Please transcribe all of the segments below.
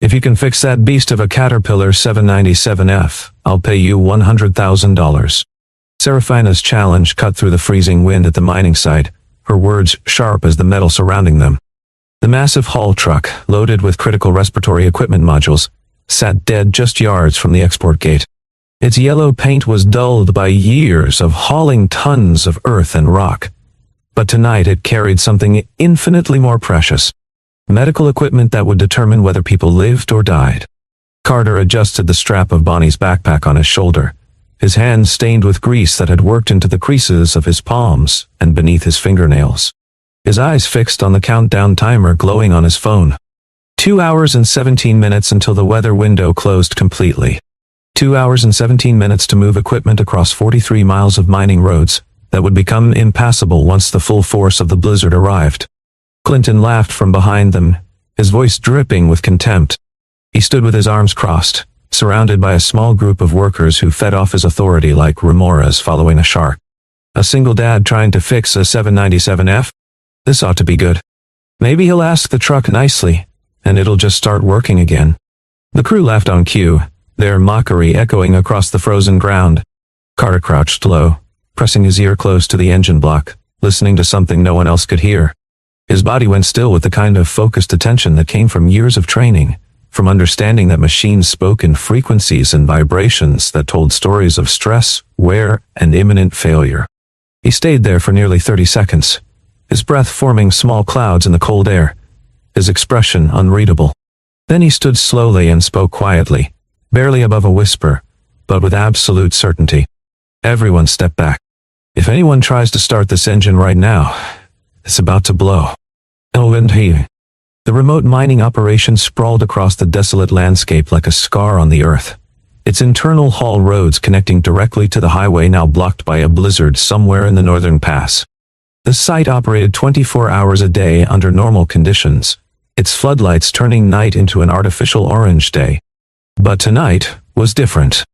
If you can fix that beast of a Caterpillar 797F, I'll pay you $100,000. Serafina's challenge cut through the freezing wind at the mining site, her words sharp as the metal surrounding them. The massive haul truck, loaded with critical respiratory equipment modules, sat dead just yards from the export gate. Its yellow paint was dulled by years of hauling tons of earth and rock. But tonight it carried something infinitely more precious. Medical equipment that would determine whether people lived or died. Carter adjusted the strap of Bonnie's backpack on his shoulder, his hands stained with grease that had worked into the creases of his palms and beneath his fingernails. His eyes fixed on the countdown timer glowing on his phone. 2 hours and 17 minutes until the weather window closed completely. 2 hours and 17 minutes to move equipment across 43 miles of mining roads that would become impassable once the full force of the blizzard arrived. Clinton laughed from behind them, his voice dripping with contempt. He stood with his arms crossed, surrounded by a small group of workers who fed off his authority like remoras following a shark. A single dad trying to fix a 797F? This ought to be good. Maybe he'll ask the truck nicely, and it'll just start working again. The crew laughed on cue, their mockery echoing across the frozen ground. Carter crouched low, pressing his ear close to the engine block, listening to something no one else could hear. His body went still with the kind of focused attention that came from years of training, from understanding that machines spoke in frequencies and vibrations that told stories of stress, wear, and imminent failure. He stayed there for nearly 30 seconds, his breath forming small clouds in the cold air, his expression unreadable. Then he stood slowly and spoke quietly, barely above a whisper, but with absolute certainty. Everyone stepped back. If anyone tries to start this engine right now, it's about to blow. The remote mining operation sprawled across the desolate landscape like a scar on the earth, its internal haul roads connecting directly to the highway now blocked by a blizzard somewhere in the northern pass. The site operated 24 hours a day under normal conditions, its floodlights turning night into an artificial orange day. But tonight was different.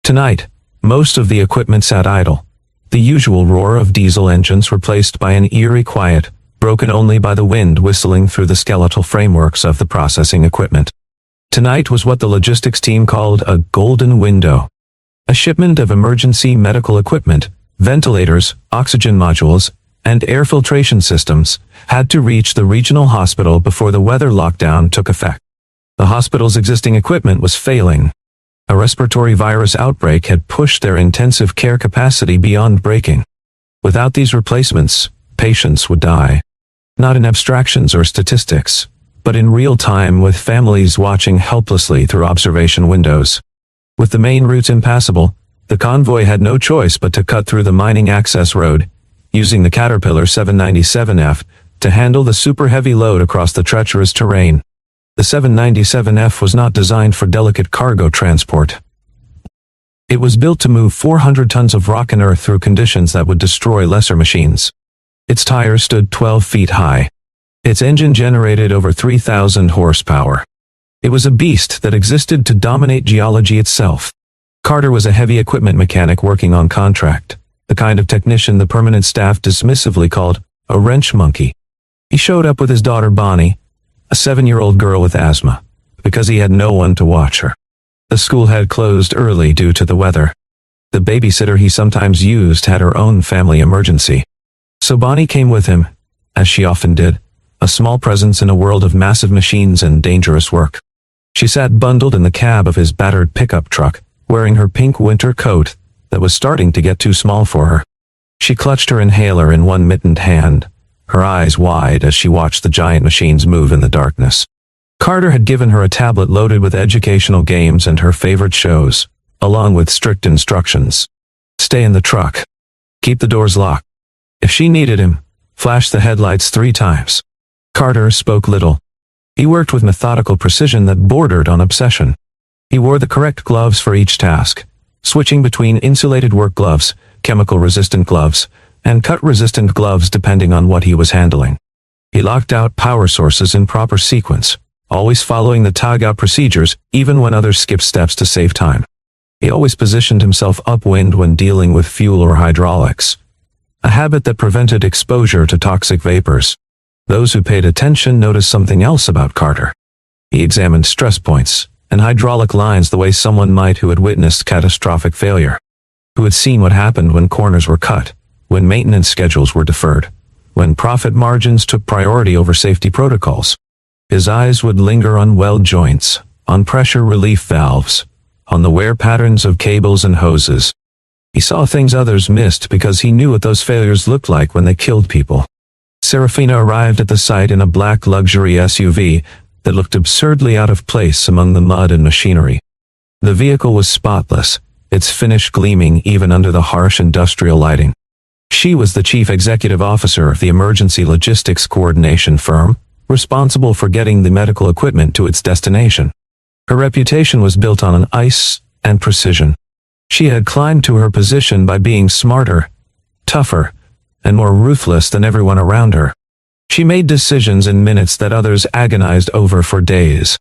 Tonight, most of the equipment sat idle, the usual roar of diesel engines replaced by an eerie quiet, broken only by the wind whistling through the skeletal frameworks of the processing equipment. Tonight was what the logistics team called a golden window. A shipment of emergency medical equipment, ventilators, oxygen modules, and air filtration systems had to reach the regional hospital before the weather lockdown took effect. The hospital's existing equipment was failing. A respiratory virus outbreak had pushed their intensive care capacity beyond breaking. Without these replacements, patients would die. Not in abstractions or statistics, but in real time with families watching helplessly through observation windows. With the main routes impassable, the convoy had no choice but to cut through the mining access road, using the Caterpillar 797F to handle the super heavy load across the treacherous terrain. The 797F was not designed for delicate cargo transport. It was built to move 400 tons of rock and earth through conditions that would destroy lesser machines. Its tires stood 12 feet high. Its engine generated over 3,000 horsepower. It was a beast that existed to dominate geology itself. Carter was a heavy equipment mechanic working on contract, the kind of technician the permanent staff dismissively called a wrench monkey. He showed up with his daughter Bonnie, a 7-year-old girl with asthma, because he had no one to watch her. The school had closed early due to the weather. The babysitter he sometimes used had her own family emergency. So Bonnie came with him, as she often did, a small presence in a world of massive machines and dangerous work. She sat bundled in the cab of his battered pickup truck, wearing her pink winter coat that was starting to get too small for her. She clutched her inhaler in one mittened hand, her eyes wide as she watched the giant machines move in the darkness. Carter had given her a tablet loaded with educational games and her favorite shows, along with strict instructions. Stay in the truck. Keep the doors locked. If she needed him, flash the headlights 3 times. Carter spoke little. He worked with methodical precision that bordered on obsession. He wore the correct gloves for each task, switching between insulated work gloves, chemical-resistant gloves, and cut-resistant gloves depending on what he was handling. He locked out power sources in proper sequence, always following the tug-out procedures even when others skipped steps to save time. He always positioned himself upwind when dealing with fuel or hydraulics, a habit that prevented exposure to toxic vapors. Those who paid attention noticed something else about Carter. He examined stress points and hydraulic lines the way someone might who had witnessed catastrophic failure, who had seen what happened when corners were cut, when maintenance schedules were deferred, when profit margins took priority over safety protocols. His eyes would linger on weld joints, on pressure relief valves, on the wear patterns of cables and hoses. He saw things others missed because he knew what those failures looked like when they killed people. Serafina arrived at the site in a black luxury SUV that looked absurdly out of place among the mud and machinery. The vehicle was spotless, its finish gleaming even under the harsh industrial lighting. She was the chief executive officer of the emergency logistics coordination firm, responsible for getting the medical equipment to its destination. Her reputation was built on ice and precision. She had climbed to her position by being smarter, tougher, and more ruthless than everyone around her. She made decisions in minutes that others agonized over for days.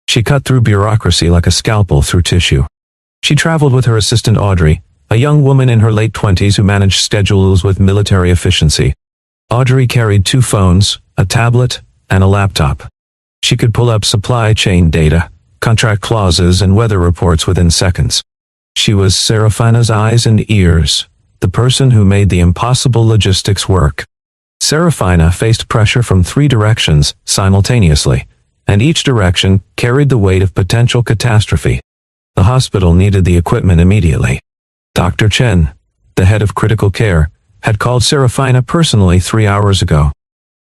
She cut through bureaucracy like a scalpel through tissue. She traveled with her assistant Audrey, a young woman in her late 20s who managed schedules with military efficiency. Audrey carried 2 phones, a tablet, and a laptop. She could pull up supply chain data, contract clauses, and weather reports within seconds. She was Serafina's eyes and ears, the person who made the impossible logistics work. Serafina faced pressure from 3 directions simultaneously, and each direction carried the weight of potential catastrophe. The hospital needed the equipment immediately. Dr. Chen, the head of critical care, had called Serafina personally 3 hours ago.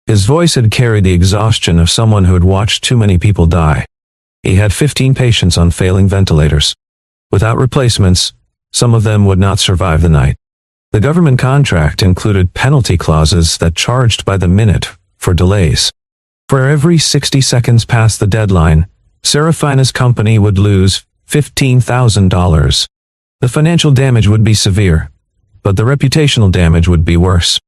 His voice had carried the exhaustion of someone who had watched too many people die. He had 15 patients on failing ventilators. Without replacements, some of them would not survive the night. The government contract included penalty clauses that charged by the minute for delays. For every 60 seconds past the deadline, Serafina's company would lose $15,000. The financial damage would be severe, but the reputational damage would be worse.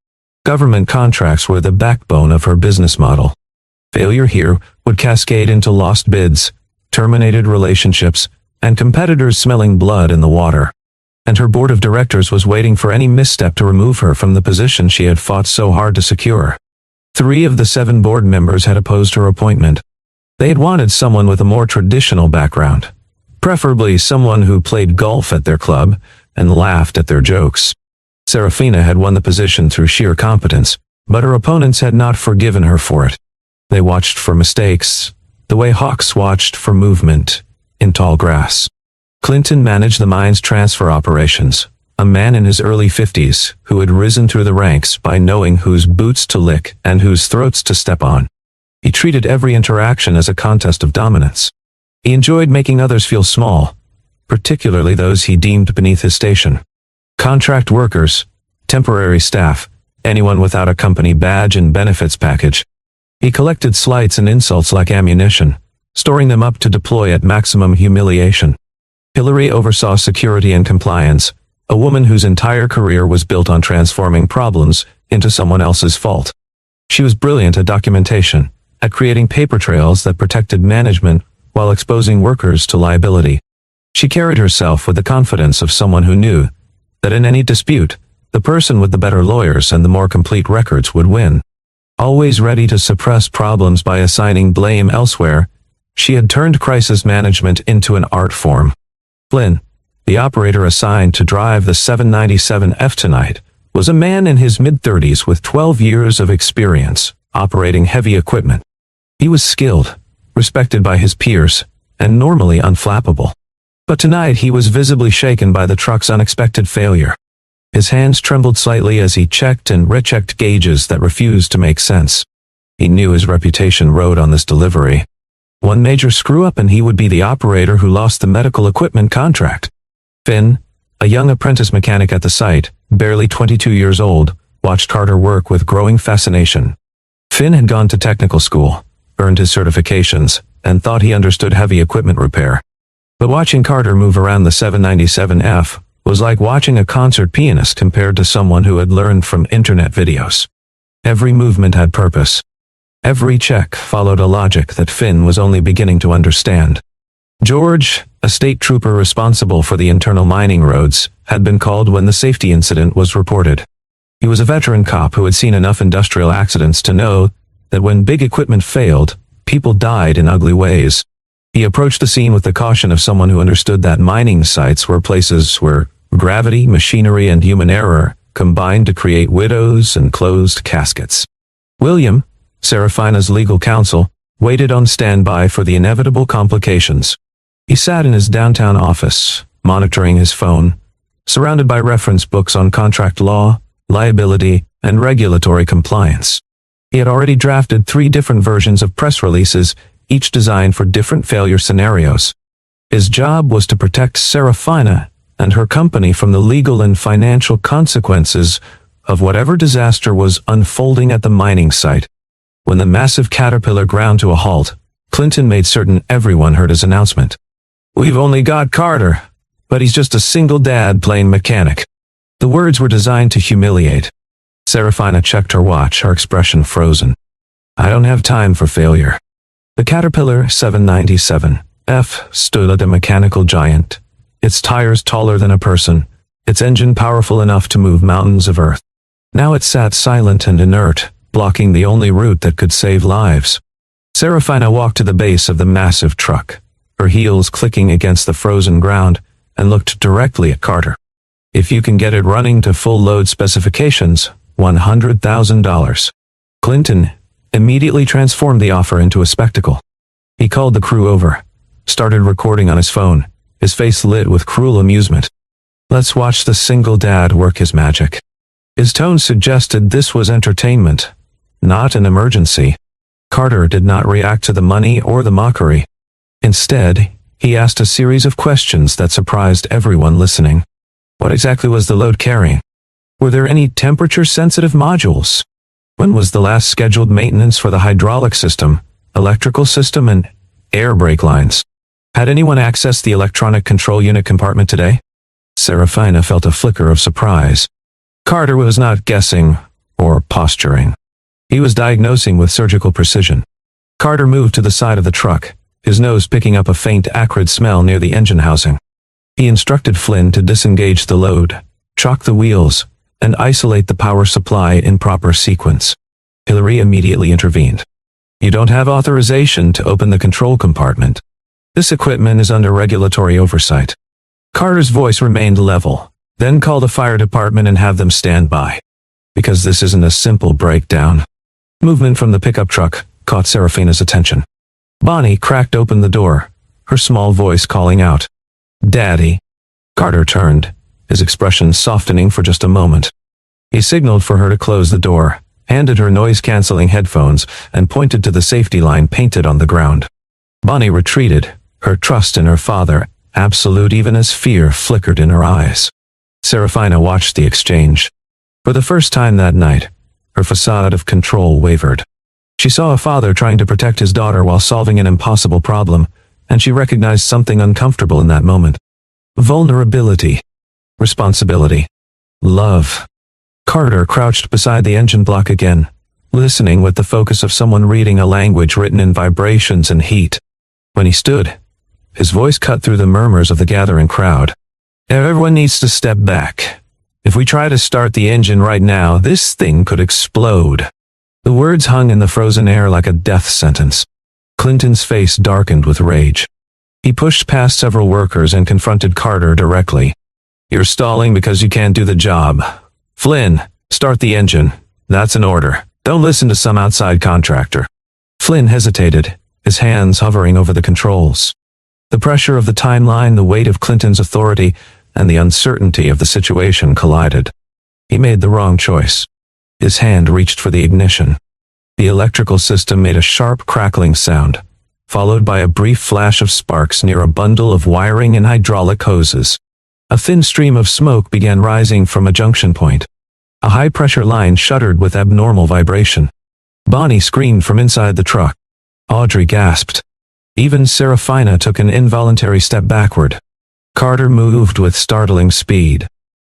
Government contracts were the backbone of her business model. Failure here would cascade into lost bids, terminated relationships, and competitors smelling blood in the water. And her board of directors was waiting for any misstep to remove her from the position she had fought so hard to secure. 3 of the 7 board members had opposed her appointment. They had wanted someone with a more traditional background, preferably someone who played golf at their club and laughed at their jokes. Serafina had won the position through sheer competence, but her opponents had not forgiven her for it. They watched for mistakes, the way hawks watched for movement in tall grass. Clinton managed the mine's transfer operations, a man in his early 50s who had risen through the ranks by knowing whose boots to lick and whose throats to step on. He treated every interaction as a contest of dominance. He enjoyed making others feel small, particularly those he deemed beneath his station. Contract workers, temporary staff, anyone without a company badge and benefits package. He collected slights and insults like ammunition, storing them up to deploy at maximum humiliation. Hillary oversaw security and compliance, a woman whose entire career was built on transforming problems into someone else's fault. She was brilliant at documentation, at creating paper trails that protected management while exposing workers to liability. She carried herself with the confidence of someone who knew that in any dispute, the person with the better lawyers and the more complete records would win. Always ready to suppress problems by assigning blame elsewhere, she had turned crisis management into an art form. Flynn, the operator assigned to drive the 797F tonight, was a man in his mid-30s with 12 years of experience operating heavy equipment. He was skilled, respected by his peers, and normally unflappable. But tonight he was visibly shaken by the truck's unexpected failure. His hands trembled slightly as he checked and rechecked gauges that refused to make sense. He knew his reputation rode on this delivery. One major screw-up and he would be the operator who lost the medical equipment contract. Finn, a young apprentice mechanic at the site, barely 22 years old, watched Carter work with growing fascination. Finn had gone to technical school, earned his certifications, and thought he understood heavy equipment repair. But watching Carter move around the 797F was like watching a concert pianist compared to someone who had learned from internet videos. Every movement had purpose. Every check followed a logic that Finn was only beginning to understand. George, a state trooper responsible for the internal mining roads, had been called when the safety incident was reported. He was a veteran cop who had seen enough industrial accidents to know that when big equipment failed, people died in ugly ways. He approached the scene with the caution of someone who understood that mining sites were places where gravity, machinery, and human error combined to create widows and closed caskets. William, Serafina's legal counsel, waited on standby for the inevitable complications. He sat in his downtown office, monitoring his phone, surrounded by reference books on contract law, liability, and regulatory compliance. He had already drafted 3 different versions of press releases, each designed for different failure scenarios. His job was to protect Serafina and her company from the legal and financial consequences of whatever disaster was unfolding at the mining site. When the massive caterpillar ground to a halt, Clinton made certain everyone heard his announcement. "We've only got Carter, but he's just a single dad playing mechanic." The words were designed to humiliate. Serafina checked her watch, her expression frozen. "I don't have time for failure." The Caterpillar 797F stood like a mechanical giant, its tires taller than a person, its engine powerful enough to move mountains of earth. Now it sat silent and inert, blocking the only route that could save lives. Serafina walked to the base of the massive truck, her heels clicking against the frozen ground, and looked directly at Carter. "If you can get it running to full load specifications, $100,000. Clinton immediately transformed the offer into a spectacle. He called the crew over, started recording on his phone, his face lit with cruel amusement. "Let's watch the single dad work his magic." His tone suggested this was entertainment, not an emergency. Carter did not react to the money or the mockery. Instead, he asked a series of questions that surprised everyone listening. What exactly was the load carrying? Were there any temperature-sensitive modules? When was the last scheduled maintenance for the hydraulic system, electrical system, and air brake lines? Had anyone accessed the electronic control unit compartment today? Serafina felt a flicker of surprise. Carter was not guessing or posturing. He was diagnosing with surgical precision. Carter moved to the side of the truck, his nose picking up a faint acrid smell near the engine housing. He instructed Flynn to disengage the load, chock the wheels, and isolate the power supply in proper sequence. Hillary immediately intervened. "You don't have authorization to open the control compartment. This equipment is under regulatory oversight." Carter's voice remained level. "Then call the fire department and have them stand by. Because this isn't a simple breakdown." Movement from the pickup truck caught Serafina's attention. Bonnie cracked open the door, her small voice calling out, "Daddy." Carter turned, his expression softening for just a moment. He signaled for her to close the door, handed her noise-canceling headphones, and pointed to the safety line painted on the ground. Bonnie retreated, her trust in her father absolute even as fear flickered in her eyes. Serafina watched the exchange. For the first time that night, her facade of control wavered. She saw a father trying to protect his daughter while solving an impossible problem, and she recognized something uncomfortable in that moment. Vulnerability. Responsibility. Love. Carter crouched beside the engine block again, listening with the focus of someone reading a language written in vibrations and heat. When he stood, his voice cut through the murmurs of the gathering crowd. "Everyone needs to step back. If we try to start the engine right now, this thing could explode." The words hung in the frozen air like a death sentence. Clinton's face darkened with rage. He pushed past several workers and confronted Carter directly. "You're stalling because you can't do the job. Flynn, start the engine. That's an order. Don't listen to some outside contractor." Flynn hesitated, his hands hovering over the controls. The pressure of the timeline, the weight of Clinton's authority, and the uncertainty of the situation collided. He made the wrong choice. His hand reached for the ignition. The electrical system made a sharp crackling sound, followed by a brief flash of sparks near a bundle of wiring and hydraulic hoses. A thin stream of smoke began rising from a junction point. A high-pressure line shuddered with abnormal vibration. Bonnie screamed from inside the truck. Audrey gasped. Even Serafina took an involuntary step backward. Carter moved with startling speed.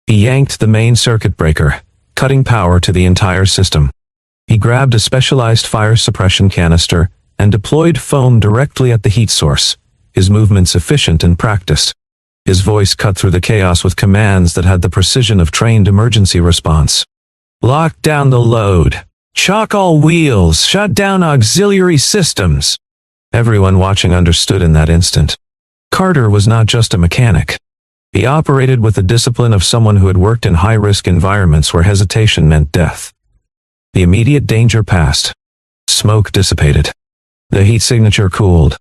He yanked the main circuit breaker, cutting power to the entire system. He grabbed a specialized fire suppression canister and deployed foam directly at the heat source, his movements efficient and practiced. His voice cut through the chaos with commands that had the precision of trained emergency response. "Lock down the load. Chock all wheels. Shut down auxiliary systems." Everyone watching understood in that instant. Carter was not just a mechanic. He operated with the discipline of someone who had worked in high-risk environments where hesitation meant death. The immediate danger passed. Smoke dissipated. The heat signature cooled.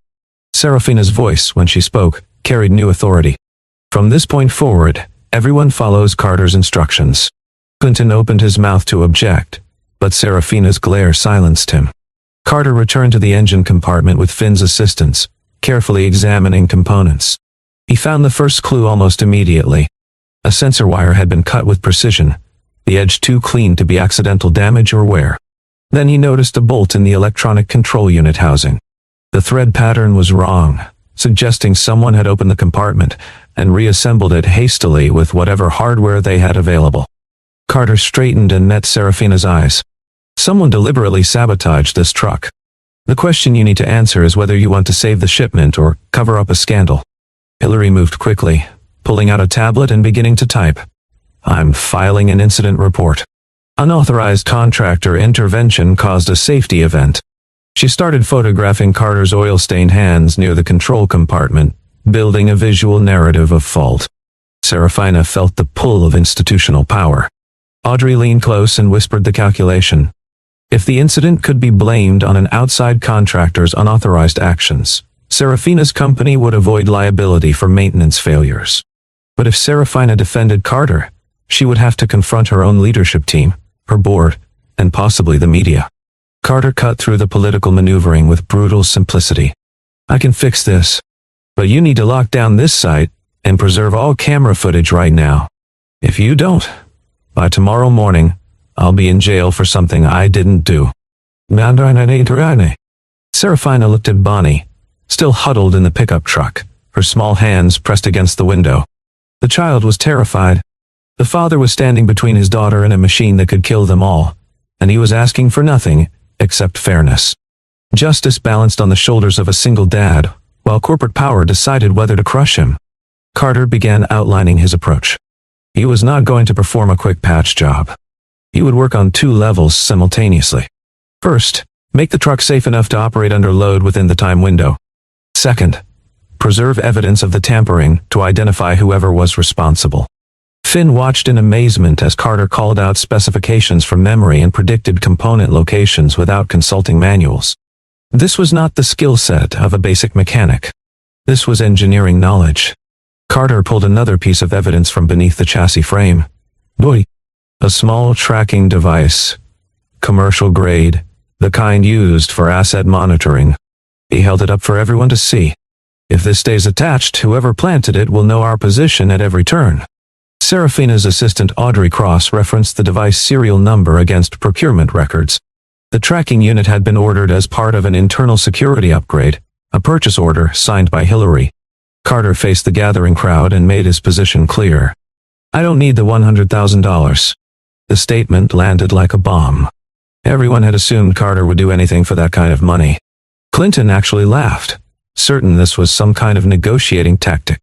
Serafina's voice, when she spoke, carried new authority. From this point forward, everyone follows Carter's instructions. Clinton opened his mouth to object, but Serafina's glare silenced him. Carter returned to the engine compartment with Finn's assistance, carefully examining components. He found the first clue almost immediately. A sensor wire had been cut with precision, the edge too clean to be accidental damage or wear. Then he noticed a bolt in the electronic control unit housing. The thread pattern was wrong, suggesting someone had opened the compartment and reassembled it hastily with whatever hardware they had available. Carter straightened and met Serafina's eyes. Someone deliberately sabotaged this truck. The question you need to answer is whether you want to save the shipment or cover up a scandal. Hillary moved quickly, pulling out a tablet and beginning to type. I'm filing an incident report. Unauthorized contractor intervention caused a safety event. She started photographing Carter's oil-stained hands near the control compartment, building a visual narrative of fault. Serafina felt the pull of institutional power. Audrey leaned close and whispered the calculation. If the incident could be blamed on an outside contractor's unauthorized actions, Serafina's company would avoid liability for maintenance failures. But if Serafina defended Carter, she would have to confront her own leadership team, her board, and possibly the media. Carter cut through the political maneuvering with brutal simplicity. I can fix this. But you need to lock down this site and preserve all camera footage right now. If you don't, by tomorrow morning, I'll be in jail for something I didn't do. Serafina looked at Bonnie, still huddled in the pickup truck, her small hands pressed against the window. The child was terrified. The father was standing between his daughter and a machine that could kill them all, and he was asking for nothing except fairness. Justice balanced on the shoulders of a single dad, while corporate power decided whether to crush him. Carter began outlining his approach. He was not going to perform a quick patch job. He would work on two levels simultaneously. First, make the truck safe enough to operate under load within the time window. Second, preserve evidence of the tampering to identify whoever was responsible. Finn watched in amazement as Carter called out specifications from memory and predicted component locations without consulting manuals. This was not the skill set of a basic mechanic. This was engineering knowledge. Carter pulled another piece of evidence from beneath the chassis frame. Boy. A small tracking device. Commercial grade. The kind used for asset monitoring. He held it up for everyone to see. If this stays attached, whoever planted it will know our position at every turn. Serafina's assistant Audrey Cross referenced the device serial number against procurement records. The tracking unit had been ordered as part of an internal security upgrade, a purchase order signed by Hillary. Carter faced the gathering crowd and made his position clear. I don't need the $100,000. The statement landed like a bomb. Everyone had assumed Carter would do anything for that kind of money. Clinton actually laughed, certain this was some kind of negotiating tactic.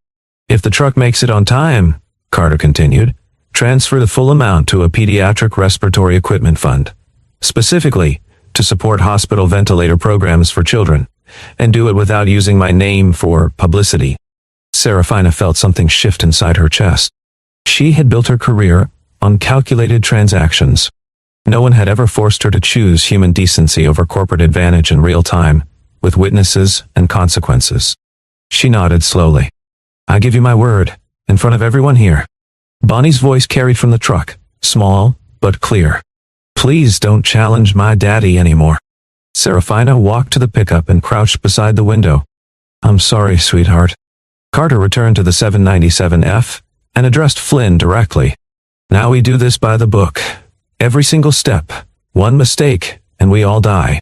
If the truck makes it on time, Carter continued, transfer the full amount to a pediatric respiratory equipment fund, specifically to support hospital ventilator programs for children, and do it without using my name for publicity. Serafina felt something shift inside her chest. She had built her career on calculated transactions. No one had ever forced her to choose human decency over corporate advantage in real time, with witnesses and consequences. She nodded slowly. I give you my word, in front of everyone here. Bonnie's voice carried from the truck, small but clear. Please don't challenge my daddy anymore. Serafina walked to the pickup and crouched beside the window. I'm sorry, sweetheart. Carter returned to the 797F and addressed Flynn directly. Now we do this by the book. Every single step, one mistake, and we all die.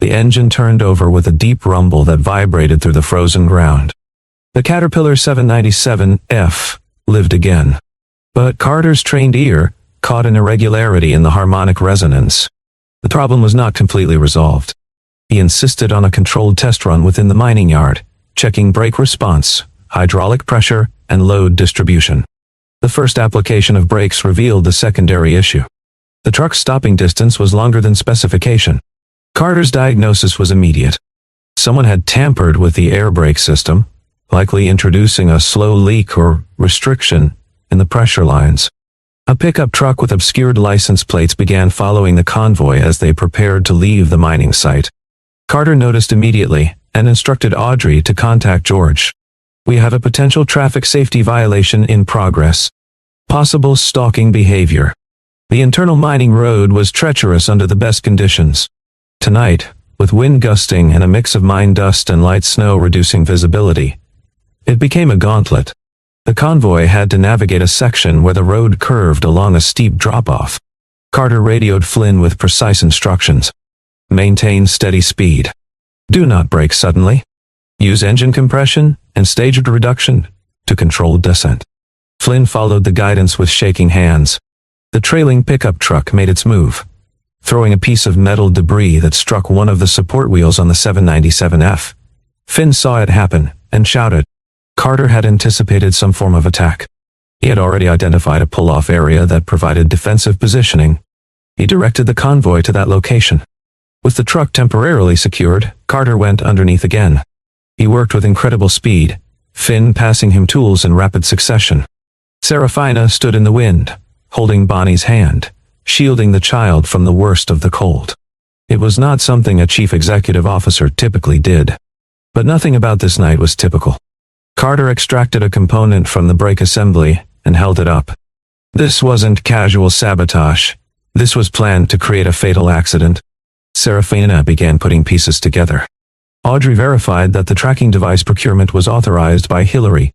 The engine turned over with a deep rumble that vibrated through the frozen ground. The Caterpillar 797F lived again. But Carter's trained ear caught an irregularity in the harmonic resonance. The problem was not completely resolved. He insisted on a controlled test run within the mining yard, checking brake response, hydraulic pressure, and load distribution. The first application of brakes revealed the secondary issue. The truck's stopping distance was longer than specification. Carter's diagnosis was immediate. Someone had tampered with the air brake system, likely introducing a slow leak or restriction in the pressure lines. A pickup truck with obscured license plates began following the convoy as they prepared to leave the mining site. Carter noticed immediately and instructed Audrey to contact George. "We have a potential traffic safety violation in progress. Possible stalking behavior." The internal mining road was treacherous under the best conditions. Tonight, with wind gusting and a mix of mine dust and light snow reducing visibility, it became a gauntlet. The convoy had to navigate a section where the road curved along a steep drop-off. Carter radioed Flynn with precise instructions. "Maintain steady speed. Do not brake suddenly. Use engine compression and staged reduction to control descent." Flynn followed the guidance with shaking hands. The trailing pickup truck made its move, throwing a piece of metal debris that struck one of the support wheels on the 797F. Finn saw it happen and shouted. Carter had anticipated some form of attack. He had already identified a pull-off area that provided defensive positioning. He directed the convoy to that location. With the truck temporarily secured, Carter went underneath again. He worked with incredible speed, Finn passing him tools in rapid succession. Serafina stood in the wind, holding Bonnie's hand, shielding the child from the worst of the cold. It was not something a chief executive officer typically did. But nothing about this night was typical. Carter extracted a component from the brake assembly and held it up. This wasn't casual sabotage. This was planned to create a fatal accident. Serafina began putting pieces together. Audrey verified that the tracking device procurement was authorized by Hillary.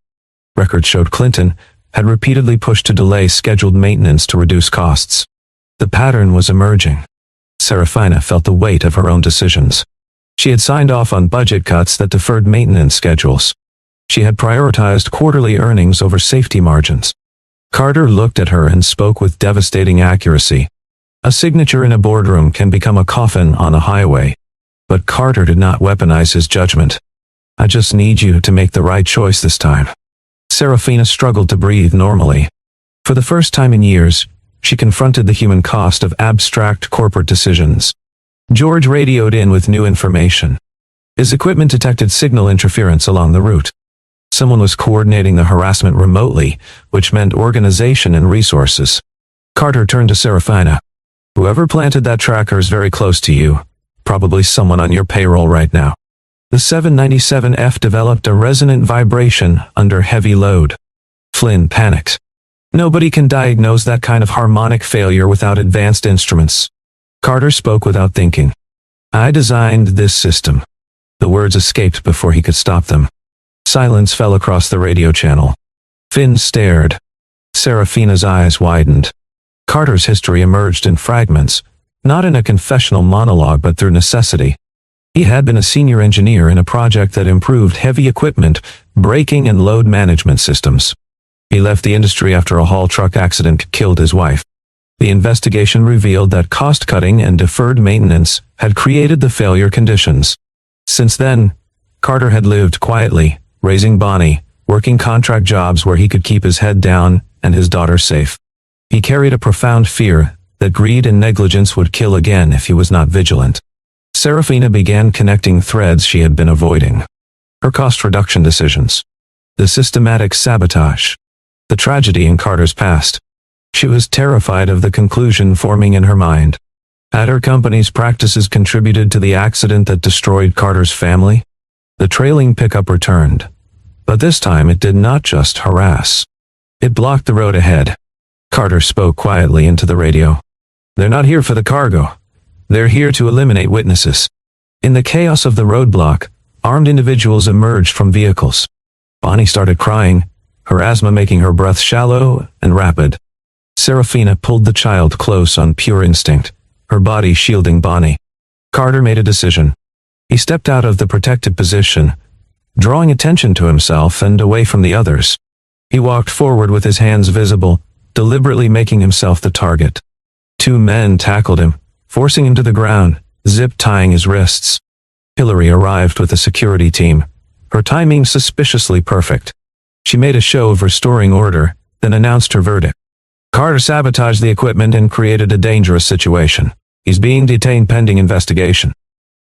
Records showed Clinton had repeatedly pushed to delay scheduled maintenance to reduce costs. The pattern was emerging. Serafina felt the weight of her own decisions. She had signed off on budget cuts that deferred maintenance schedules. She had prioritized quarterly earnings over safety margins. Carter looked at her and spoke with devastating accuracy. A signature in a boardroom can become a coffin on a highway. But Carter did not weaponize his judgment. "I just need you to make the right choice this time." Serafina struggled to breathe normally. For the first time in years, she confronted the human cost of abstract corporate decisions. George radioed in with new information. His equipment detected signal interference along the route. Someone was coordinating the harassment remotely, which meant organization and resources. Carter turned to Serafina. "Whoever planted that tracker is very close to you, probably someone on your payroll right now." The 797F developed a resonant vibration under heavy load. Flynn panicked. Nobody can diagnose that kind of harmonic failure without advanced instruments. Carter spoke without thinking. "I designed this system." The words escaped before he could stop them. Silence fell across the radio channel. Finn stared. Serafina's eyes widened. Carter's history emerged in fragments, not in a confessional monologue but through necessity. He had been a senior engineer in a project that improved heavy equipment, braking and load management systems. He left the industry after a haul truck accident killed his wife. The investigation revealed that cost-cutting and deferred maintenance had created the failure conditions. Since then, Carter had lived quietly, raising Bonnie, working contract jobs where he could keep his head down and his daughter safe. He carried a profound fear that greed and negligence would kill again if he was not vigilant. Serafina began connecting threads she had been avoiding. Her cost reduction decisions. The systematic sabotage. The tragedy in Carter's past. She was terrified of the conclusion forming in her mind. Had her company's practices contributed to the accident that destroyed Carter's family? The trailing pickup returned. But this time it did not just harass. It blocked the road ahead. Carter spoke quietly into the radio. "They're not here for the cargo. They're here to eliminate witnesses." In the chaos of the roadblock, armed individuals emerged from vehicles. Bonnie started crying, her asthma making her breath shallow and rapid. Serafina pulled the child close on pure instinct, her body shielding Bonnie. Carter made a decision. He stepped out of the protected position, drawing attention to himself and away from the others. He walked forward with his hands visible, deliberately making himself the target. Two men tackled him, forcing him to the ground, zip-tying his wrists. Hillary arrived with a security team, her timing suspiciously perfect. She made a show of restoring order, then announced her verdict. "Carter sabotaged the equipment and created a dangerous situation. He's being detained pending investigation."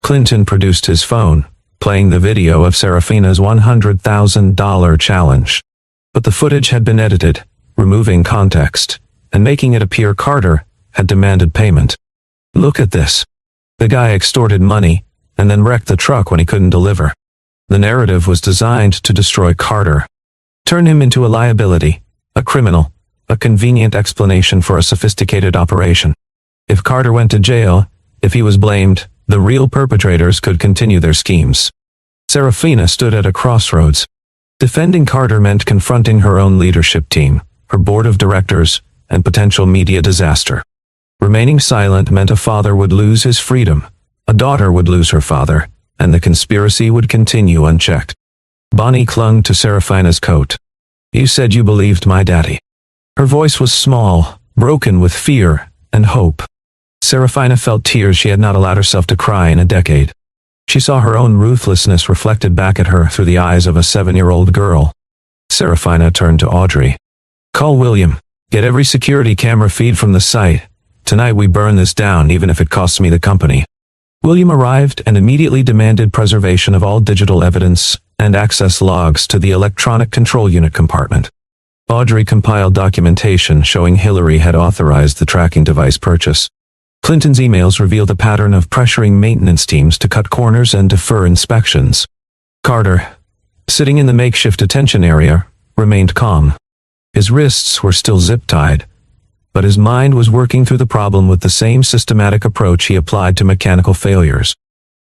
Clinton produced his phone, playing the video of Serafina's $100,000 challenge. But the footage had been edited, removing context, and making it appear Carter had demanded payment. "Look at this. The guy extorted money, and then wrecked the truck when he couldn't deliver." The narrative was designed to destroy Carter, turn him into a liability, a criminal, a convenient explanation for a sophisticated operation. If Carter went to jail, if he was blamed, the real perpetrators could continue their schemes. Serafina stood at a crossroads. Defending Carter meant confronting her own leadership team, her board of directors, and potential media disaster. Remaining silent meant a father would lose his freedom, a daughter would lose her father, and the conspiracy would continue unchecked. Bonnie clung to Serafina's coat. "You said you believed my daddy." Her voice was small, broken with fear and hope. Serafina felt tears she had not allowed herself to cry in a decade. She saw her own ruthlessness reflected back at her through the eyes of a 7-year-old girl. Serafina turned to Audrey. "Call William. Get every security camera feed from the site. Tonight we burn this down even if it costs me the company." William arrived and immediately demanded preservation of all digital evidence and access logs to the electronic control unit compartment. Audrey compiled documentation showing Hillary had authorized the tracking device purchase. Clinton's emails revealed a pattern of pressuring maintenance teams to cut corners and defer inspections. Carter, sitting in the makeshift detention area, remained calm. His wrists were still zip-tied, but his mind was working through the problem with the same systematic approach he applied to mechanical failures.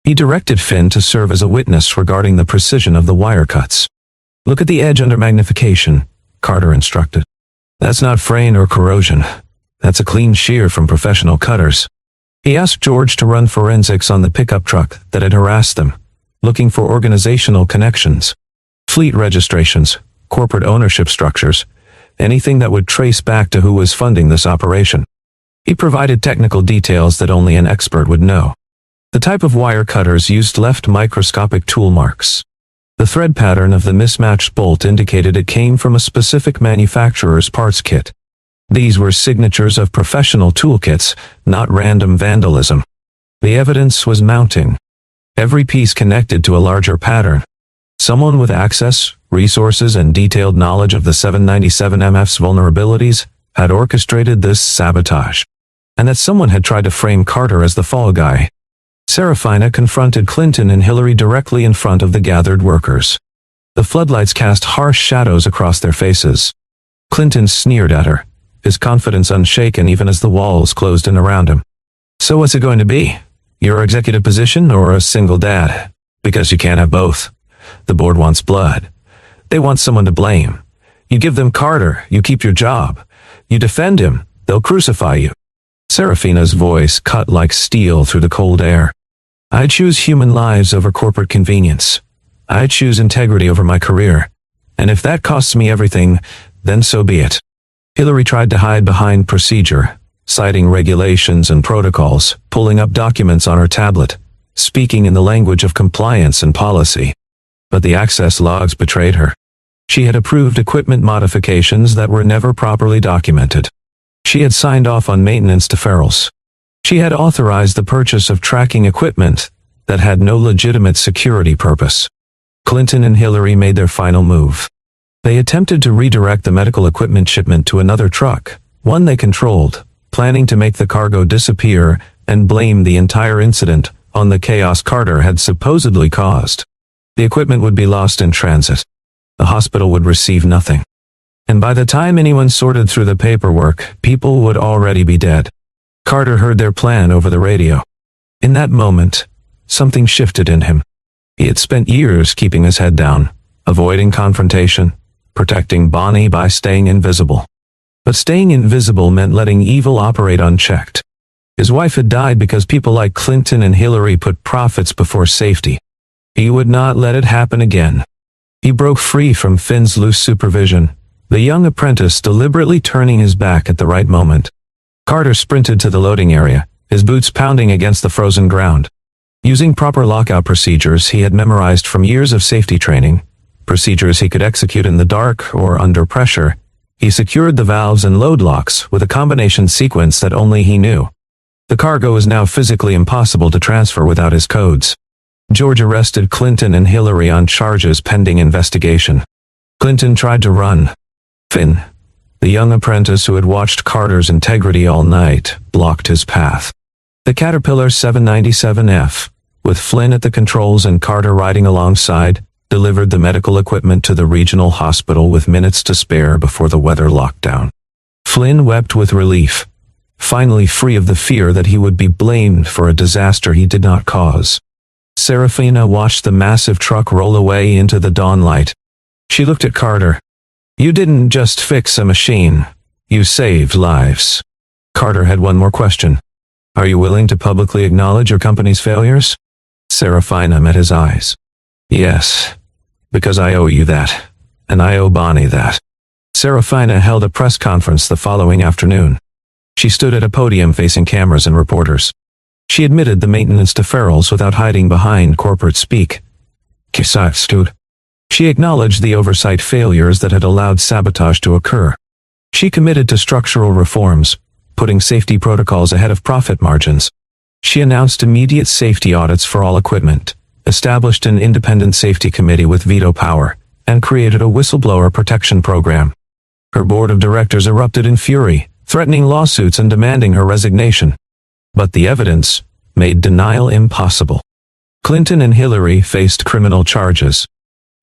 He directed Finn to serve as a witness regarding the precision of the wire cuts. "Look at the edge under magnification," Carter instructed. "That's not fraying or corrosion. That's a clean shear from professional cutters." He asked George to run forensics on the pickup truck that had harassed them, looking for organizational connections, fleet registrations, corporate ownership structures, anything that would trace back to who was funding this operation. He provided technical details that only an expert would know. The type of wire cutters used left microscopic tool marks. The thread pattern of the mismatched bolt indicated it came from a specific manufacturer's parts kit. These were signatures of professional toolkits, not random vandalism. The evidence was mounting. Every piece connected to a larger pattern. Someone with access, resources, and detailed knowledge of the 797MF's vulnerabilities had orchestrated this sabotage. And that someone had tried to frame Carter as the fall guy. Serafina confronted Clinton and Hillary directly in front of the gathered workers. The floodlights cast harsh shadows across their faces. Clinton sneered at her, his confidence unshaken even as the walls closed in around him. "So what's it going to be? Your executive position or a single dad? Because you can't have both. The board wants blood. They want someone to blame. You give them Carter, you keep your job. You defend him, they'll crucify you." Serafina's voice cut like steel through the cold air. "I choose human lives over corporate convenience. I choose integrity over my career. And if that costs me everything, then so be it." Hillary tried to hide behind procedure, citing regulations and protocols, pulling up documents on her tablet, speaking in the language of compliance and policy. But the access logs betrayed her. She had approved equipment modifications that were never properly documented. She had signed off on maintenance deferrals. She had authorized the purchase of tracking equipment that had no legitimate security purpose. Clinton and Hillary made their final move. They attempted to redirect the medical equipment shipment to another truck, one they controlled, planning to make the cargo disappear and blame the entire incident on the chaos Carter had supposedly caused. The equipment would be lost in transit. The hospital would receive nothing. And by the time anyone sorted through the paperwork, people would already be dead. Carter heard their plan over the radio. In that moment, something shifted in him. He had spent years keeping his head down, avoiding confrontation, protecting Bonnie by staying invisible. But staying invisible meant letting evil operate unchecked. His wife had died because people like Clinton and Hillary put profits before safety. He would not let it happen again. He broke free from Finn's loose supervision, the young apprentice deliberately turning his back at the right moment. Carter sprinted to the loading area, his boots pounding against the frozen ground. Using proper lockout procedures he had memorized from years of safety training, procedures he could execute in the dark or under pressure, he secured the valves and load locks with a combination sequence that only he knew. The cargo was now physically impossible to transfer without his codes. George arrested Clinton and Hillary on charges pending investigation. Clinton tried to run. Finn, the young apprentice who had watched Carter's integrity all night, blocked his path. The Caterpillar 797F, with Flynn at the controls and Carter riding alongside, delivered the medical equipment to the regional hospital with minutes to spare before the weather lockdown. Flynn wept with relief, finally free of the fear that he would be blamed for a disaster he did not cause. Serafina watched the massive truck roll away into the dawnlight. She looked at Carter. "You didn't just fix a machine. You saved lives." Carter had one more question. "Are you willing to publicly acknowledge your company's failures?" Serafina met his eyes. "Yes, because I owe you that, and I owe Bonnie that." Serafina held a press conference the following afternoon. She stood at a podium facing cameras and reporters. She admitted the maintenance deferrals without hiding behind corporate speak. She acknowledged the oversight failures that had allowed sabotage to occur. She committed to structural reforms, putting safety protocols ahead of profit margins. She announced immediate safety audits for all equipment, established an independent safety committee with veto power, and created a whistleblower protection program. Her board of directors erupted in fury, threatening lawsuits and demanding her resignation. But the evidence made denial impossible. Clinton and Hillary faced criminal charges.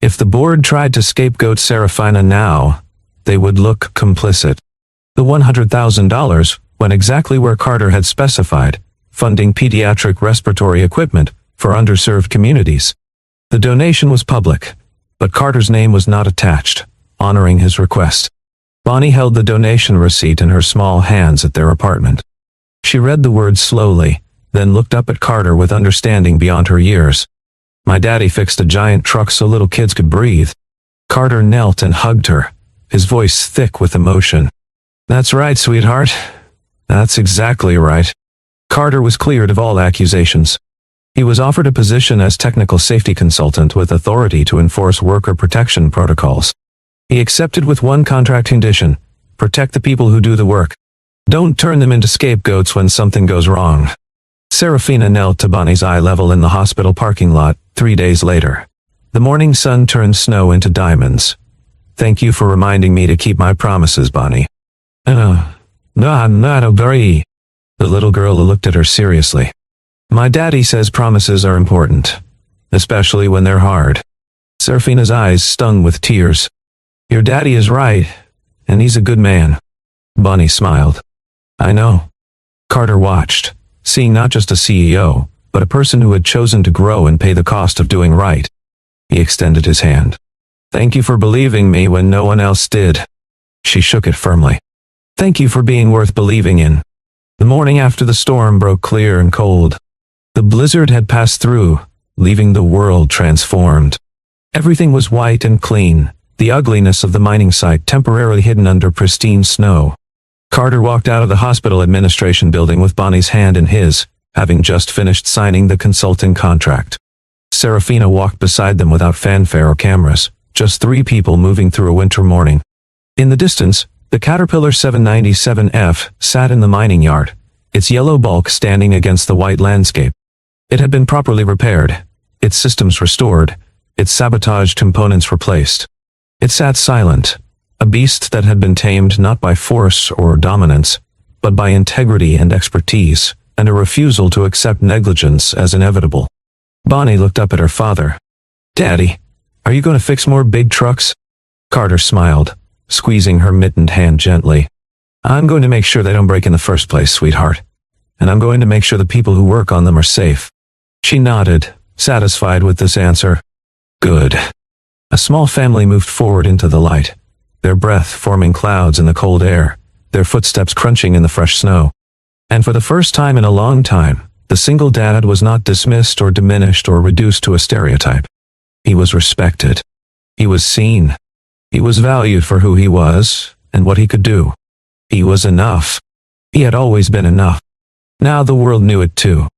If the board tried to scapegoat Serafina now, they would look complicit. The $100,000 went exactly where Carter had specified, funding pediatric respiratory equipment for underserved communities. The donation was public, but Carter's name was not attached, honoring his request. Bonnie held the donation receipt in her small hands at their apartment. She read the words slowly, then looked up at Carter with understanding beyond her years. "My daddy fixed a giant truck so little kids could breathe." Carter knelt and hugged her, his voice thick with emotion. "That's right, sweetheart. That's exactly right." Carter was cleared of all accusations. He was offered a position as technical safety consultant with authority to enforce worker protection protocols. He accepted with one contract condition: protect the people who do the work. Don't turn them into scapegoats when something goes wrong. Serafina knelt to Bonnie's eye level in the hospital parking lot 3 days later. The morning sun turned snow into diamonds. "Thank you for reminding me to keep my promises, Bonnie." No, not very. The little girl looked at her seriously. "My daddy says promises are important, especially when they're hard." Serafina's eyes stung with tears. "Your daddy is right, and he's a good man." Bonnie smiled. "I know." Carter watched, seeing not just a CEO, but a person who had chosen to grow and pay the cost of doing right. He extended his hand. "Thank you for believing me when no one else did." She shook it firmly. "Thank you for being worth believing in." The morning after the storm broke clear and cold. The blizzard had passed through, leaving the world transformed. Everything was white and clean, the ugliness of the mining site temporarily hidden under pristine snow. Carter walked out of the hospital administration building with Bonnie's hand in his, having just finished signing the consulting contract. Serafina walked beside them without fanfare or cameras, just 3 people moving through a winter morning. In the distance, the Caterpillar 797F sat in the mining yard, its yellow bulk standing against the white landscape. It had been properly repaired, its systems restored, its sabotaged components replaced. It sat silent, a beast that had been tamed not by force or dominance, but by integrity and expertise, and a refusal to accept negligence as inevitable. Bonnie looked up at her father. "Daddy, are you going to fix more big trucks?" Carter smiled, squeezing her mittened hand gently. "I'm going to make sure they don't break in the first place, sweetheart. And I'm going to make sure the people who work on them are safe." She nodded, satisfied with this answer. "Good." A small family moved forward into the light, their breath forming clouds in the cold air, their footsteps crunching in the fresh snow. And for the first time in a long time, the single dad was not dismissed or diminished or reduced to a stereotype. He was respected. He was seen. He was valued for who he was and what he could do. He was enough. He had always been enough. Now the world knew it too.